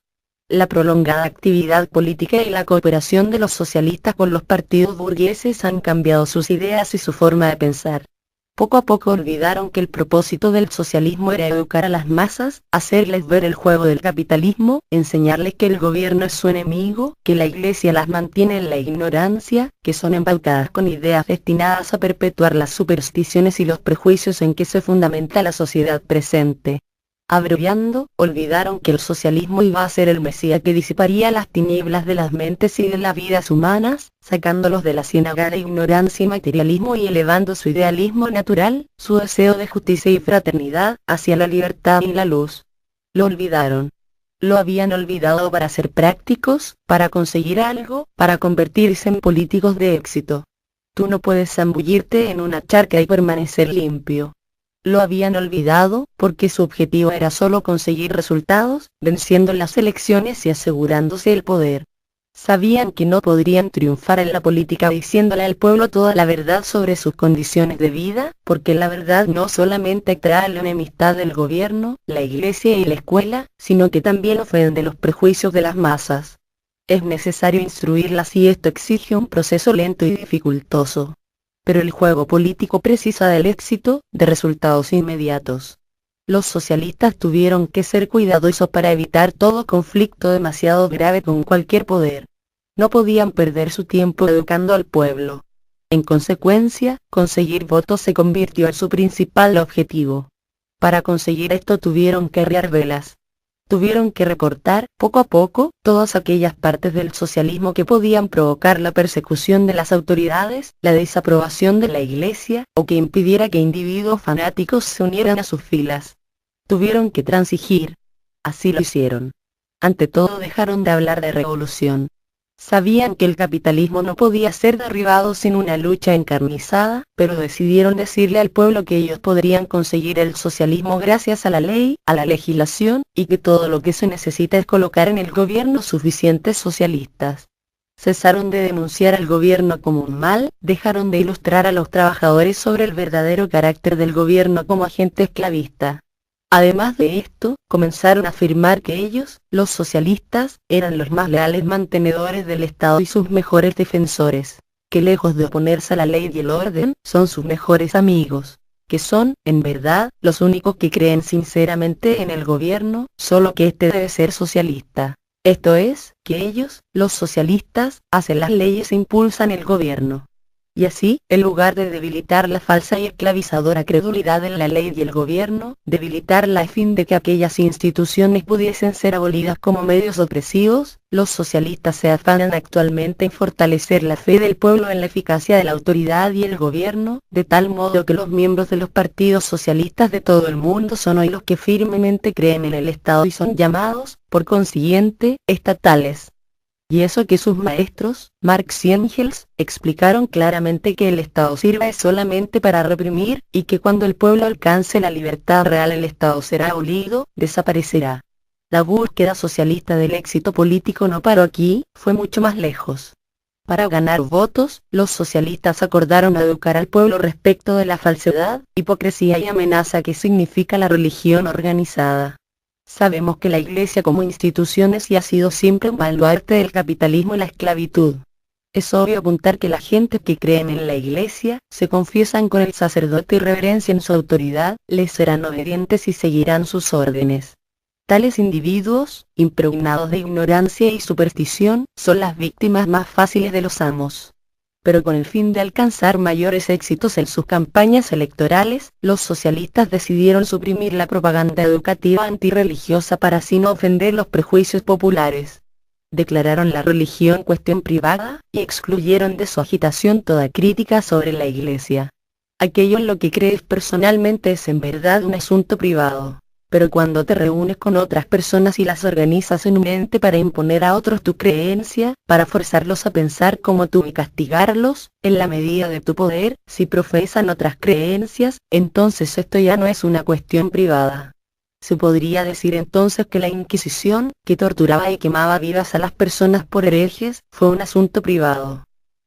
La prolongada actividad política y la cooperación de los socialistas con los partidos burgueses han cambiado sus ideas y su forma de pensar. Poco a poco olvidaron que el propósito del socialismo era educar a las masas, hacerles ver el juego del capitalismo, enseñarles que el gobierno es su enemigo, que la iglesia las mantiene en la ignorancia, que son embaucadas con ideas destinadas a perpetuar las supersticiones y los prejuicios en que se fundamenta la sociedad presente. Abreviando, olvidaron que el socialismo iba a ser el Mesías que disiparía las tinieblas de las mentes y de las vidas humanas, sacándolos de la ciénaga de ignorancia y materialismo y elevando su idealismo natural, su deseo de justicia y fraternidad, hacia la libertad y la luz. Lo olvidaron. Lo habían olvidado para ser prácticos, para conseguir algo, para convertirse en políticos de éxito. Tú no puedes zambullirte en una charca y permanecer limpio. Lo habían olvidado, porque su objetivo era solo conseguir resultados, venciendo las elecciones y asegurándose el poder. Sabían que no podrían triunfar en la política diciéndole al pueblo toda la verdad sobre sus condiciones de vida, porque la verdad no solamente atrae la enemistad del gobierno, la iglesia y la escuela, sino que también ofende los prejuicios de las masas. Es necesario instruirlas y esto exige un proceso lento y dificultoso. Pero el juego político precisa del éxito, de resultados inmediatos. Los socialistas tuvieron que ser cuidadosos para evitar todo conflicto demasiado grave con cualquier poder. No podían perder su tiempo educando al pueblo. En consecuencia, conseguir votos se convirtió en su principal objetivo. Para conseguir esto tuvieron que arriar velas. Tuvieron que recortar, poco a poco, todas aquellas partes del socialismo que podían provocar la persecución de las autoridades, la desaprobación de la iglesia, o que impidiera que individuos fanáticos se unieran a sus filas. Tuvieron que transigir. Así lo hicieron. Ante todo dejaron de hablar de revolución. Sabían que el capitalismo no podía ser derribado sin una lucha encarnizada, pero decidieron decirle al pueblo que ellos podrían conseguir el socialismo gracias a la ley, a la legislación, y que todo lo que se necesita es colocar en el gobierno suficientes socialistas. Cesaron de denunciar al gobierno como un mal, dejaron de ilustrar a los trabajadores sobre el verdadero carácter del gobierno como agente esclavista. Además de esto, comenzaron a afirmar que ellos, los socialistas, eran los más leales mantenedores del Estado y sus mejores defensores, que lejos de oponerse a la ley y el orden, son sus mejores amigos, que son, en verdad, los únicos que creen sinceramente en el gobierno, solo que este debe ser socialista. Esto es, que ellos, los socialistas, hacen las leyes e impulsan el gobierno. Y así, en lugar de debilitar la falsa y esclavizadora credulidad en la ley y el gobierno, debilitarla a fin de que aquellas instituciones pudiesen ser abolidas como medios opresivos, los socialistas se afanan actualmente en fortalecer la fe del pueblo en la eficacia de la autoridad y el gobierno, de tal modo que los miembros de los partidos socialistas de todo el mundo son hoy los que firmemente creen en el Estado y son llamados, por consiguiente, estatales. Y eso que sus maestros, Marx y Engels, explicaron claramente que el Estado sirve solamente para reprimir, y que cuando el pueblo alcance la libertad real el Estado será abolido, desaparecerá. La búsqueda socialista del éxito político no paró aquí, fue mucho más lejos. Para ganar votos, los socialistas acordaron educar al pueblo respecto de la falsedad, hipocresía y amenaza que significa la religión organizada. Sabemos que la Iglesia como institución es y ha sido siempre un baluarte del capitalismo y la esclavitud. Es obvio apuntar que la gente que creen en la Iglesia, se confiesan con el sacerdote y reverencian su autoridad, les serán obedientes y seguirán sus órdenes. Tales individuos, impregnados de ignorancia y superstición, son las víctimas más fáciles de los amos. Pero con el fin de alcanzar mayores éxitos en sus campañas electorales, los socialistas decidieron suprimir la propaganda educativa antirreligiosa para así no ofender los prejuicios populares. Declararon la religión cuestión privada, y excluyeron de su agitación toda crítica sobre la Iglesia. Aquello en lo que crees personalmente es en verdad un asunto privado. Pero cuando te reúnes con otras personas y las organizas en un ente para imponer a otros tu creencia, para forzarlos a pensar como tú y castigarlos, en la medida de tu poder, si profesan otras creencias, entonces esto ya no es una cuestión privada. Se podría decir entonces que la Inquisición, que torturaba y quemaba vivas a las personas por herejes, fue un asunto privado.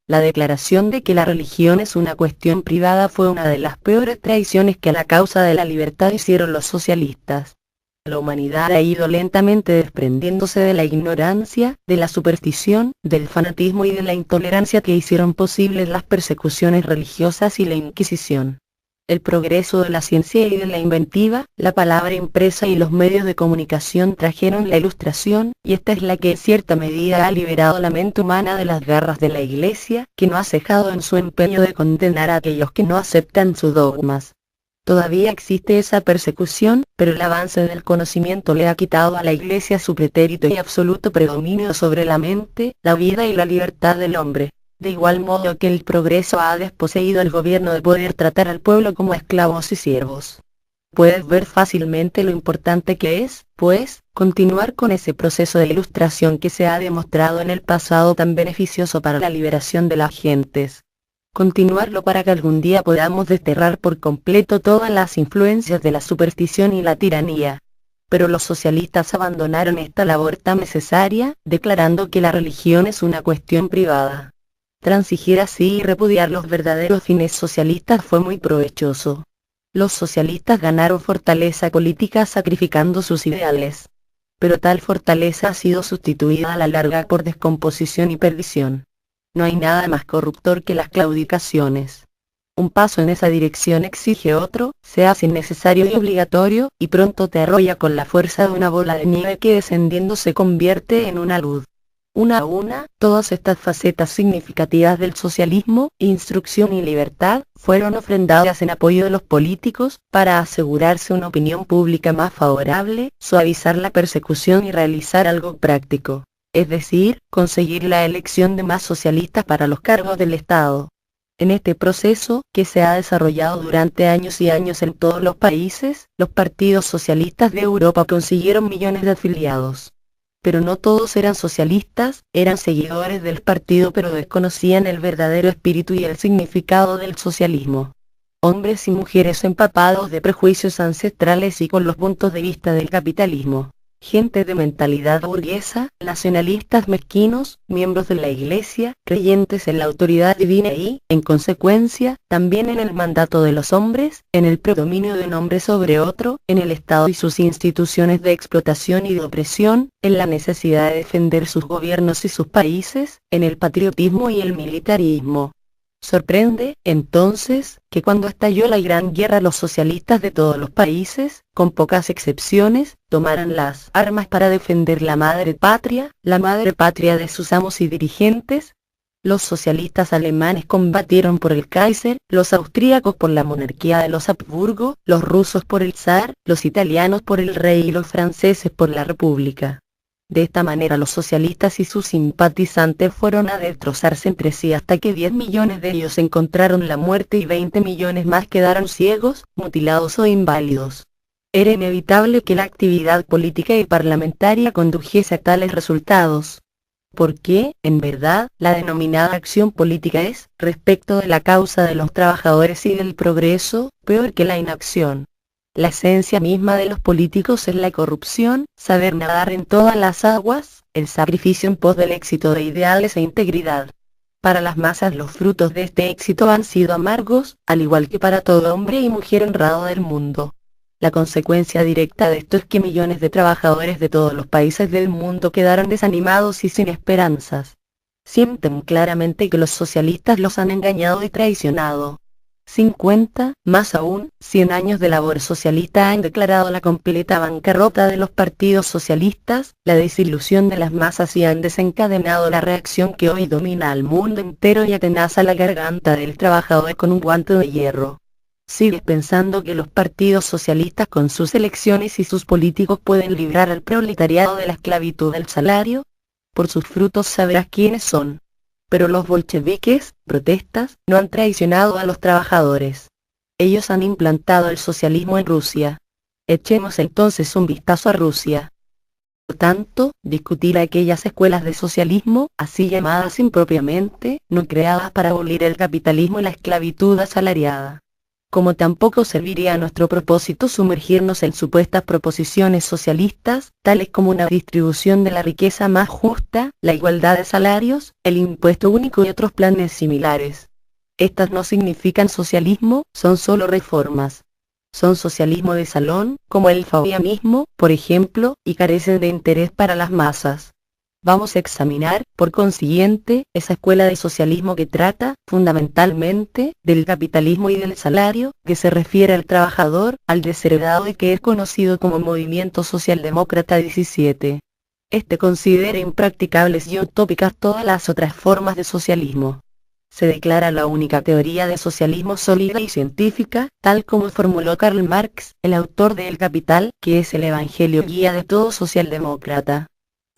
La declaración de que la religión es una cuestión privada fue una de las peores traiciones que a la causa de la libertad hicieron los socialistas. La humanidad ha ido lentamente desprendiéndose de la ignorancia, de la superstición, del fanatismo y de la intolerancia que hicieron posibles las persecuciones religiosas y la Inquisición. El progreso de la ciencia y de la inventiva, la palabra impresa y los medios de comunicación trajeron la ilustración, y esta es la que en cierta medida ha liberado la mente humana de las garras de la Iglesia, que no ha cejado en su empeño de condenar a aquellos que no aceptan sus dogmas. Todavía existe esa persecución, pero el avance del conocimiento le ha quitado a la Iglesia su pretérito y absoluto predominio sobre la mente, la vida y la libertad del hombre. De igual modo que el progreso ha desposeído al gobierno de poder tratar al pueblo como esclavos y siervos. Puedes ver fácilmente lo importante que es, pues, Continuar con ese proceso de ilustración que se ha demostrado en el pasado tan beneficioso para la liberación de las gentes. Continuarlo para que algún día podamos desterrar por completo todas las influencias de la superstición y la tiranía. Pero los socialistas abandonaron esta labor tan necesaria, declarando que la religión es una cuestión privada. Transigir así y repudiar los verdaderos fines socialistas fue muy provechoso. Los socialistas ganaron fortaleza política sacrificando sus ideales. Pero tal fortaleza ha sido sustituida a la larga por descomposición y perdición. No hay nada más corruptor que las claudicaciones. Un paso en esa dirección exige otro, se hace innecesario y obligatorio, y pronto te arrolla con la fuerza de una bola de nieve que descendiendo se convierte en una luz. Una a una, todas estas facetas significativas del socialismo, instrucción y libertad, fueron ofrendadas en apoyo de los políticos, para asegurarse una opinión pública más favorable, suavizar la persecución y realizar algo práctico, es decir, conseguir la elección de más socialistas para los cargos del Estado. En este proceso, que se ha desarrollado durante años y años en todos los países, los partidos socialistas de Europa consiguieron millones de afiliados. Pero no todos eran socialistas, eran seguidores del partido pero desconocían el verdadero espíritu y el significado del socialismo. Hombres y mujeres empapados de prejuicios ancestrales y con los puntos de vista del capitalismo. Gente de mentalidad burguesa, nacionalistas mezquinos, miembros de la Iglesia, creyentes en la autoridad divina y, en consecuencia, también en el mandato de los hombres, en el predominio de un hombre sobre otro, en el Estado y sus instituciones de explotación y de opresión, en la necesidad de defender sus gobiernos y sus países, en el patriotismo y el militarismo. Sorprende, entonces, que cuando estalló la Gran Guerra los socialistas de todos los países, con pocas excepciones, tomaran las armas para defender la madre patria de sus amos y dirigentes. Los socialistas alemanes combatieron por el Kaiser, los austríacos por la monarquía de los Habsburgo, los rusos por el zar, los italianos por el rey y los franceses por la república. De esta manera los socialistas y sus simpatizantes fueron a destrozarse entre sí hasta que 10 millones de ellos encontraron la muerte y 20 millones más quedaron ciegos, mutilados o inválidos. Era inevitable que la actividad política y parlamentaria condujese a tales resultados. Porque, en verdad, la denominada acción política es, respecto de la causa de los trabajadores y del progreso, peor que la inacción. La esencia misma de los políticos es la corrupción, saber nadar en todas las aguas, el sacrificio en pos del éxito de ideales e integridad. Para las masas los frutos de este éxito han sido amargos, al igual que para todo hombre y mujer honrado del mundo. La consecuencia directa de esto es que millones de trabajadores de todos los países del mundo quedaron desanimados y sin esperanzas. Sienten claramente que los socialistas los han engañado y traicionado. 50, más aún, 100 años de labor socialista han declarado la completa bancarrota de los partidos socialistas, la desilusión de las masas y han desencadenado la reacción que hoy domina al mundo entero y atenaza la garganta del trabajador con un guante de hierro. ¿Sigues pensando que los partidos socialistas con sus elecciones y sus políticos pueden librar al proletariado de la esclavitud del salario? Por sus frutos sabrás quiénes son. Pero los bolcheviques, protestas, no han traicionado a los trabajadores. Ellos han implantado el socialismo en Rusia. Echemos entonces un vistazo a Rusia. Por tanto, discutir aquellas escuelas de socialismo, así llamadas impropiamente, no creadas para abolir el capitalismo y la esclavitud asalariada. Como tampoco serviría a nuestro propósito sumergirnos en supuestas proposiciones socialistas, tales como una distribución de la riqueza más justa, la igualdad de salarios, el impuesto único y otros planes similares. Estas no significan socialismo, son solo reformas. Son socialismo de salón, como el fabianismo, por ejemplo, y carecen de interés para las masas. Vamos a examinar, por consiguiente, esa escuela de socialismo que trata, fundamentalmente, del capitalismo y del salario, que se refiere al trabajador, al desheredado y que es conocido como Movimiento Socialdemócrata 17. Este considera impracticables y utópicas todas las otras formas de socialismo. Se declara la única teoría de socialismo sólida y científica, tal como formuló Karl Marx, el autor de El Capital, que es el evangelio guía de todo socialdemócrata.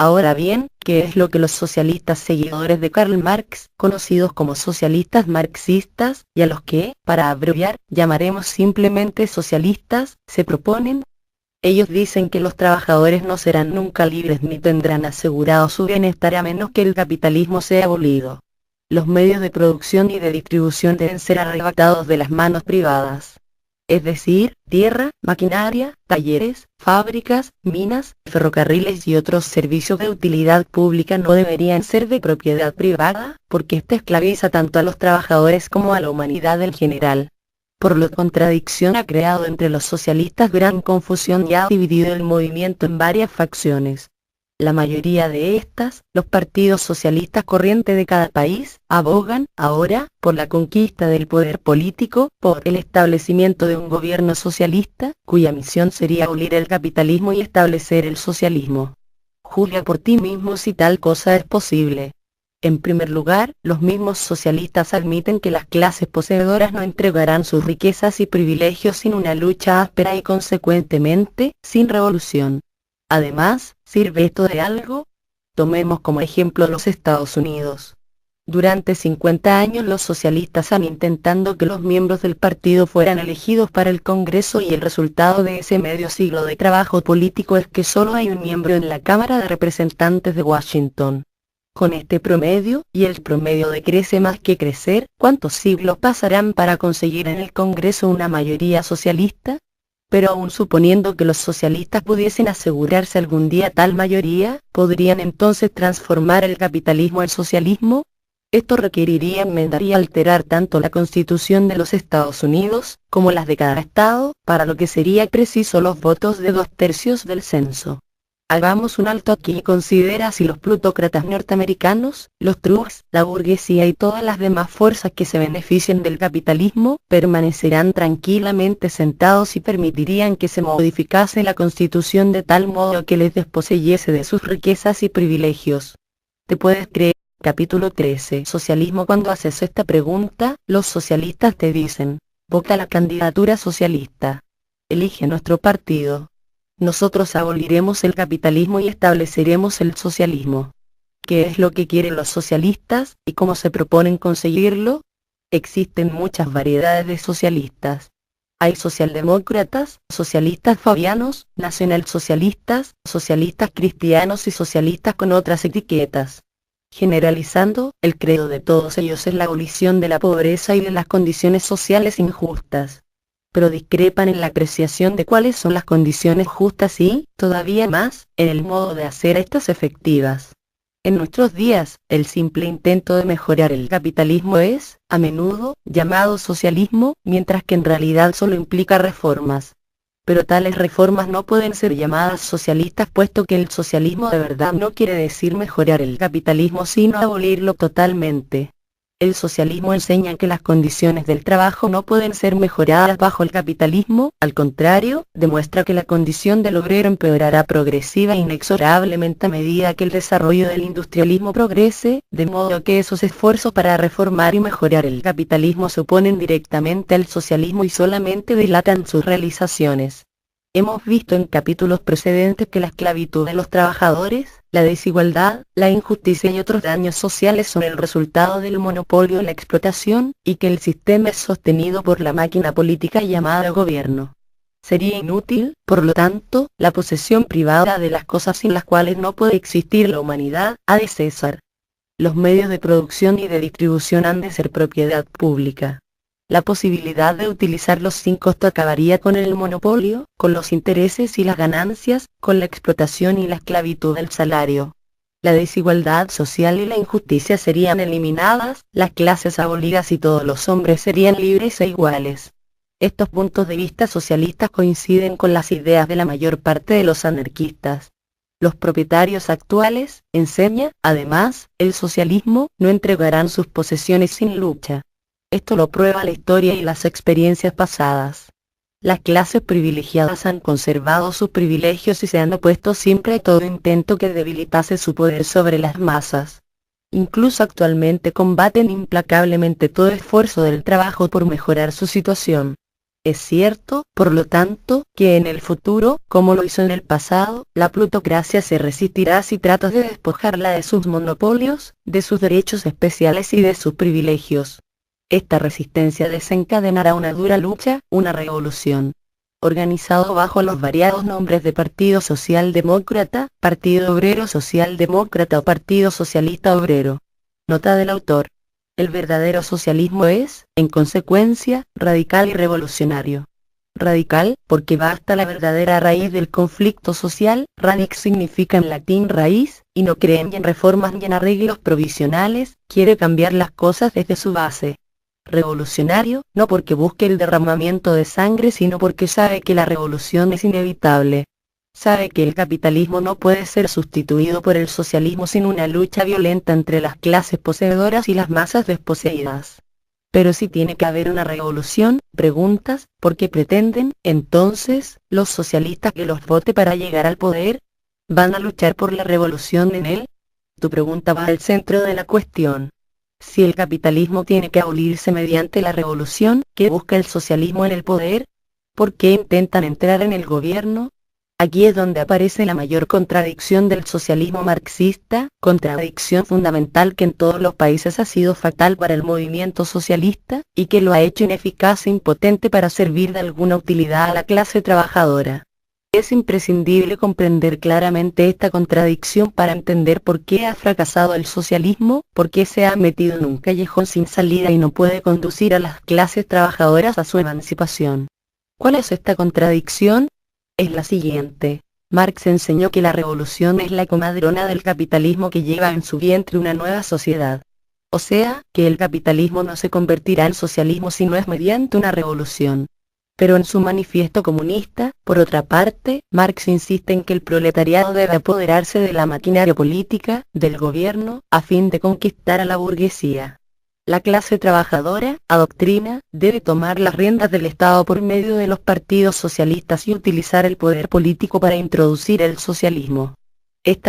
Ahora bien, ¿qué es lo que los socialistas seguidores de Karl Marx, conocidos como socialistas marxistas, y a los que, para abreviar, llamaremos simplemente socialistas, se proponen? Ellos dicen que los trabajadores no serán nunca libres ni tendrán asegurado su bienestar a menos que el capitalismo sea abolido. Los medios de producción y de distribución deben ser arrebatados de las manos privadas. Es decir, tierra, maquinaria, talleres, fábricas, minas, ferrocarriles y otros servicios de utilidad pública no deberían ser de propiedad privada, porque ésta esclaviza tanto a los trabajadores como a la humanidad en general. Por lo contradicción ha creado entre los socialistas gran confusión y ha dividido el movimiento en varias facciones. La mayoría de estas, los partidos socialistas corrientes de cada país, abogan, ahora, por la conquista del poder político, por el establecimiento de un gobierno socialista, cuya misión sería abolir el capitalismo y establecer el socialismo. Juzga por ti mismo si tal cosa es posible. En primer lugar, los mismos socialistas admiten que las clases poseedoras no entregarán sus riquezas y privilegios sin una lucha áspera y consecuentemente, sin revolución. Además, ¿sirve esto de algo? Tomemos como ejemplo los Estados Unidos. Durante 50 años los socialistas han intentado que los miembros del partido fueran elegidos para el Congreso y el resultado de ese medio siglo de trabajo político es que solo hay un miembro en la Cámara de Representantes de Washington. Con este promedio, y el promedio decrece más que crecer, ¿cuántos siglos pasarán para conseguir en el Congreso una mayoría socialista? Pero aun suponiendo que los socialistas pudiesen asegurarse algún día tal mayoría, ¿podrían entonces transformar el capitalismo en socialismo? Esto requeriría enmendar y alterar tanto la Constitución de los Estados Unidos, como las de cada estado, para lo que sería preciso los votos de 2/3 del censo. Hagamos un alto aquí y considera si los plutócratas norteamericanos, los trusts, la burguesía y todas las demás fuerzas que se beneficien del capitalismo, permanecerán tranquilamente sentados y permitirían que se modificase la Constitución de tal modo que les desposeyese de sus riquezas y privilegios. ¿Te puedes creer? Capítulo 13. Socialismo. Cuando haces esta pregunta, los socialistas te dicen, vota la candidatura socialista. Elige nuestro partido. Nosotros aboliremos el capitalismo y estableceremos el socialismo. ¿Qué es lo que quieren los socialistas, y cómo se proponen conseguirlo? Existen muchas variedades de socialistas. Hay socialdemócratas, socialistas fabianos, nacionalsocialistas, socialistas cristianos y socialistas con otras etiquetas. Generalizando, el credo de todos ellos es la abolición de la pobreza y de las condiciones sociales injustas. Pero discrepan en la apreciación de cuáles son las condiciones justas y, todavía más, en el modo de hacer estas efectivas. En nuestros días, el simple intento de mejorar el capitalismo es, a menudo, llamado socialismo, mientras que en realidad solo implica reformas. Pero tales reformas no pueden ser llamadas socialistas puesto que el socialismo de verdad no quiere decir mejorar el capitalismo sino abolirlo totalmente. El socialismo enseña que las condiciones del trabajo no pueden ser mejoradas bajo el capitalismo, al contrario, demuestra que la condición del obrero empeorará progresiva e inexorablemente a medida que el desarrollo del industrialismo progrese, de modo que esos esfuerzos para reformar y mejorar el capitalismo se oponen directamente al socialismo y solamente dilatan sus realizaciones. Hemos visto en capítulos precedentes que la esclavitud de los trabajadores, la desigualdad, la injusticia y otros daños sociales son el resultado del monopolio en la explotación, y que el sistema es sostenido por la máquina política llamada gobierno. Sería inútil, por lo tanto, la posesión privada de las cosas sin las cuales no puede existir la humanidad, ha de cesar. Los medios de producción y de distribución han de ser propiedad pública. La posibilidad de utilizarlos sin costo acabaría con el monopolio, con los intereses y las ganancias, con la explotación y la esclavitud del salario. La desigualdad social y la injusticia serían eliminadas, las clases abolidas y todos los hombres serían libres e iguales. Estos puntos de vista socialistas coinciden con las ideas de la mayor parte de los anarquistas. Los propietarios actuales, enseña, además, el socialismo, no entregarán sus posesiones sin lucha. Esto lo prueba la historia y las experiencias pasadas. Las clases privilegiadas han conservado sus privilegios y se han opuesto siempre a todo intento que debilitase su poder sobre las masas. Incluso actualmente combaten implacablemente todo esfuerzo del trabajo por mejorar su situación. Es cierto, por lo tanto, que en el futuro, como lo hizo en el pasado, la plutocracia se resistirá si trata de despojarla de sus monopolios, de sus derechos especiales y de sus privilegios. Esta resistencia desencadenará una dura lucha, una revolución. organizado bajo los variados nombres de Partido Socialdemócrata, Partido Obrero Socialdemócrata o Partido Socialista Obrero. Nota del autor. El verdadero socialismo es, en consecuencia, radical y revolucionario. Radical, porque va hasta la verdadera raíz del conflicto social, radix significa en latín raíz, y no cree ni en reformas ni en arreglos provisionales, quiere cambiar las cosas desde su base. Revolucionario, no porque busque el derramamiento de sangre, sino porque sabe que la revolución es inevitable. Sabe que el capitalismo no puede ser sustituido por el socialismo sin una lucha violenta entre las clases poseedoras y las masas desposeídas. Pero si tiene que haber una revolución, preguntas, ¿por qué pretenden, entonces, los socialistas que los vote para llegar al poder? ¿Van a luchar por la revolución en él? Tu pregunta va al centro de la cuestión. Si el capitalismo tiene que abolirse mediante la revolución, ¿qué busca el socialismo en el poder? ¿Por qué intentan entrar en el gobierno? Aquí es donde aparece la mayor contradicción del socialismo marxista, contradicción fundamental que en todos los países ha sido fatal para el movimiento socialista, y que lo ha hecho ineficaz e impotente para servir de alguna utilidad a la clase trabajadora. Es imprescindible comprender claramente esta contradicción para entender por qué ha fracasado el socialismo, por qué se ha metido en un callejón sin salida y no puede conducir a las clases trabajadoras a su emancipación. ¿Cuál es esta contradicción? Es la siguiente. Marx enseñó que la revolución es la comadrona del capitalismo que lleva en su vientre una nueva sociedad. O sea, que el capitalismo no se convertirá en socialismo si no es mediante una revolución. Pero en su manifiesto comunista, por otra parte, Marx insiste en que el proletariado debe apoderarse de la maquinaria política, del gobierno, a fin de conquistar a la burguesía. La clase trabajadora, adoctrina, debe tomar las riendas del Estado por medio de los partidos socialistas y utilizar el poder político para introducir el socialismo. Esta